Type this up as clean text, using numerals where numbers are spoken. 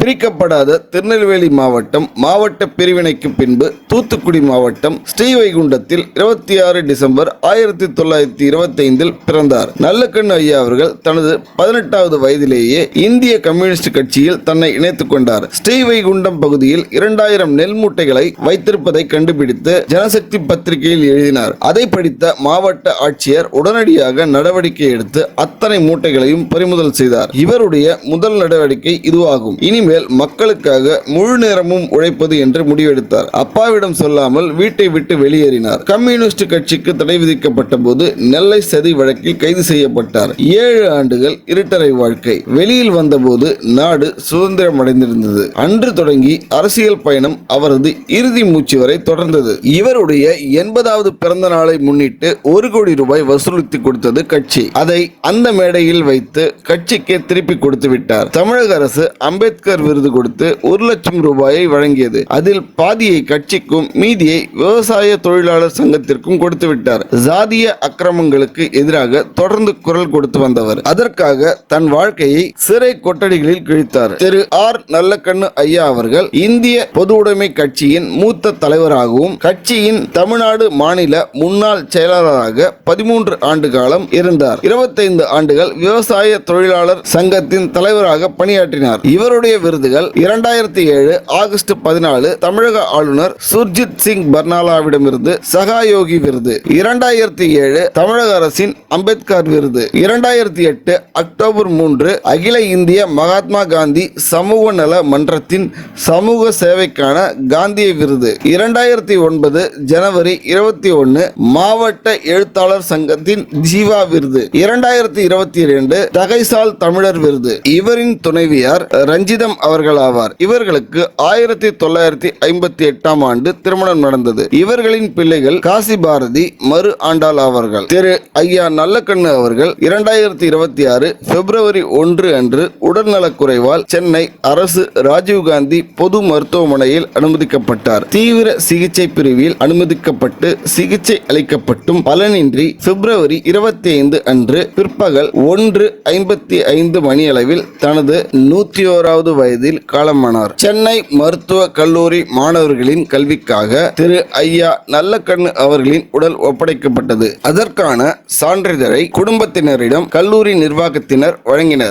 பிரிக்கப்படாத திருநெல்வேலி மாவட்டம் மாவட்ட பிரிவினைக்கு பின்பு தூத்துக்குடி மாவட்டம் ஸ்ரீவைகுண்டத்தில் 26 டிசம்பர் 1925 பிறந்தார். நல்லக்கண்ணு ஐயா அவர்கள் தனது 18வது வயதிலேயே இந்திய கம்யூனிஸ்ட் கட்சியில் தன்னை இணைத்துக் கொண்டார். ஸ்ரீவைகுண்டம் பகுதியில் 2000 நெல் மூட்டைகளை வைத்திருப்பதை கண்டுபிடித்து ஜனசக்தி பத்திரிகையில் எழுதினார். அதை படித்த மாவட்ட ஆட்சியர் உடனடியாக நடவடிக்கை எடுத்து அத்தனை மூட்டைகளையும் பறிமுதல் செய்தார். இவருடைய முதல் நடவடிக்கை இதுவாகும். இனிமேல் மக்களுக்காக முழு நேரமும் உழைப்பது என்று முடிவெடுத்தார். அப்பாவிடம் சொல்லாமல் வீட்டை விட்டு வெளியேறினார். கம்யூனிஸ்ட் கட்சிக்கு தடை விதிக்கப்பட்ட போது நெல்லை சதி வழக்கில் கைது செய்யப்பட்டார். 7 ஆண்டுகள் இருட்டறை வாழ்க்கை. வெளியில் வந்தபோது நாடு சுதந்திரம் அடைந்திருந்தது. அன்று தொடங்கி அரசியல் பயணம் அவரது இறுதி மூச்சு வரை தொடர்ந்தது. இவருடைய 80வது பிறந்த நாளை முன்னிட்டு 1 கோடி ரூபாய் வசூலித்து கொடுத்தது கட்சி. அதை அந்த மேடையில் வைத்து கட்சிக்கு திருப்பி கொடுத்து விட்டார். தமிழக அரசு அம்பேத்கர் விருது கொடுத்து 1 லட்சம் ரூபாயை வழங்கியது. அதில் பாதியை கட்சிக்கும் மீதியை விவசாய தொழிலாளர் சங்கத்திற்கும் கொடுத்து விட்டார். சாதிய அக்கிரமங்களுக்கு எதிராக தொடர்ந்து குரல் கொடுத்து வந்தவர். அதற்காக தன் வாழ்க்கையை சிறை கொட்டடிகளில் கிழித்தார். திரு ஆர். நல்லக்கண்ணு ஐயா அவர்கள் இந்திய பொது உடைமை கட்சியின் மூத்த தலைவராகவும் கட்சியின் தமிழ்நாடு மாநில முன்னாள் செயலாளராக 13 ஆண்டு காலம் இருந்தார். 25 ஆண்டுகள் விவசாய தொழிலாளர் சங்கத்தின் தலைவராக பணியாற்றினார். இவருடைய விருதுகள் 2007 ஆகஸ்ட் 14 தமிழக ஆளுநர் சுர்ஜித் சிங் பர்னாலாவிடமிருந்து சகாயோகி விருது, 2007 தமிழக அரசின் அம்பேத்கர் விருது, 2008 அக்டோபர் 3 அகில இந்திய மகாத்மா காந்தி சமூக நல மன்றத்தின் சமூக சேவைக்கான காந்திய விருது, 2009 ஜனவரி 21 மாவட்ட எழுத்தாளர் சங்கத்தின் ஜீவா விருது, 2022 தகைசால் தமிழர் விருது. இவரின் துணைவியார் ரஞ்சிதம் அவர்கள் ஆவார். இவர்களுக்கு 1958 ஆண்டு திருமணம் நடந்தது. இவர்களின் பிள்ளைகள் காசி பாரதி, மறு ஆண்டாள் ஆவார்கள். திரு ஐயா நல்லக்கண்ணு அவர்கள் 2026 பிப்ரவரி 1 அன்று உடல்நலக்குறைவால் சென்னை அரசு ராஜீவ்காந்தி பொது மருத்துவமனையில் அனுமதிக்கப்பட்டார். தீவிர சிகிச்சை பிரிவில் அனுமதிக்கப்பட்டு சிகிச்சை அளிக்கப்பட்டும் பலனின்றி பிப்ரவரி 25 அன்று பிற்பகல் 1:55 மணியளவில் தனது 101வது வயதில் காலமானார். சென்னை மருத்துவ கல்லூரி மாணவர்களின் கல்விக்காக திரு ஐயா நல்லக்கண்ணு அவர்களின் உடல் ஒப்படைக்கப்பட்டது. அதற்கான சான்றிதழை குடும்பத்தினரிடம் கல்லூரி நிர்வாகத்தினர் வழங்கினர்.